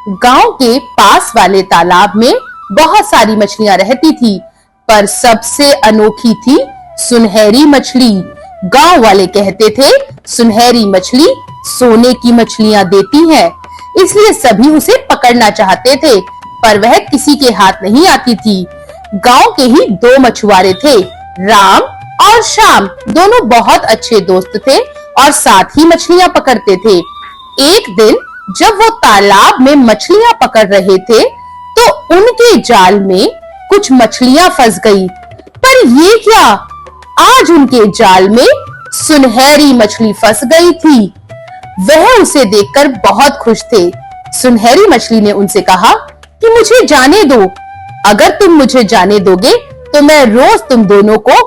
गांव के पास वाले तालाब में बहुत सारी मछलियां रहती थी, पर सबसे अनोखी थी सुनहरी मछली। गांव वाले कहते थे सुनहरी मछली सोने की मछलियां देती है, इसलिए सभी उसे पकड़ना चाहते थे, पर वह किसी के हाथ नहीं आती थी। गांव के ही दो मछुआरे थे, राम और श्याम। दोनों बहुत अच्छे दोस्त थे और साथ ही मछलियां पकड़ते थे। एक दिन जब वो तालाब में मछलियां पकड़ रहे थे, तो उनके जाल में कुछ मछलियां फंस गई। पर ये क्या, आज उनके जाल में सुनहरी मछली फंस गई थी। वह उसे देखकर बहुत खुश थे। सुनहरी मछली ने उनसे कहा कि मुझे जाने दो। अगर तुम मुझे जाने दोगे तो मैं रोज तुम दोनों को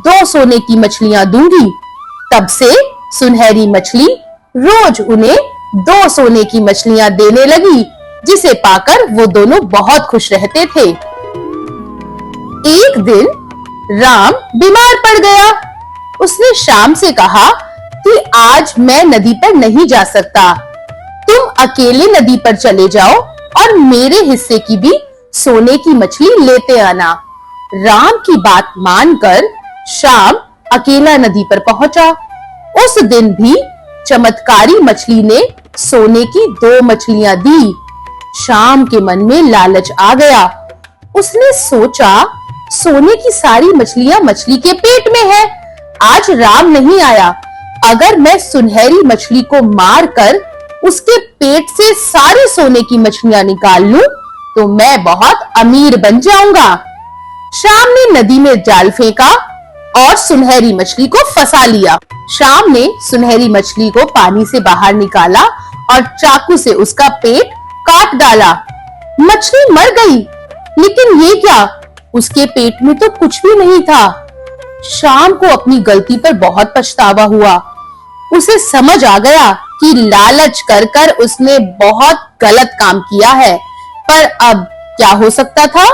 2 सोने की मछलियां दूंगी। तब से सुनहरी मछली रोज उन्हें 2 सोने की मछलियां देने लगी, जिसे पाकर वो दोनों बहुत खुश रहते थे। एक दिन राम बीमार पड़ गया। उसने श्याम से कहा कि आज मैं नदी पर नहीं जा सकता, तुम अकेले नदी पर चले जाओ और मेरे हिस्से की भी सोने की मछली लेते आना। राम की बात मानकर श्याम अकेला नदी पर पहुंचा। उस दिन भी चमत्कारी मछली ने सोने की 2 मछलियां दी। श्याम के मन में लालच आ गया। उसने सोचा सोने की सारी मछलियां मछली के पेट में है, आज राम नहीं आया, अगर मैं सुनहरी मछली को मारकर उसके पेट से सारी सोने की मछलियां निकाल लूं, तो मैं बहुत अमीर बन जाऊंगा। श्याम ने नदी में जाल फेंका और सुनहरी मछली को फंसा लिया। श्याम ने सुनहरी मछली को पानी से बाहर निकाला और चाकू से उसका पेट काट डाला। मछली मर गई, लेकिन ये क्या, उसके पेट में तो कुछ भी नहीं था। श्याम को अपनी गलती पर बहुत पछतावा हुआ। उसे समझ आ गया कि लालच कर कर उसने बहुत गलत काम किया है, पर अब क्या हो सकता था।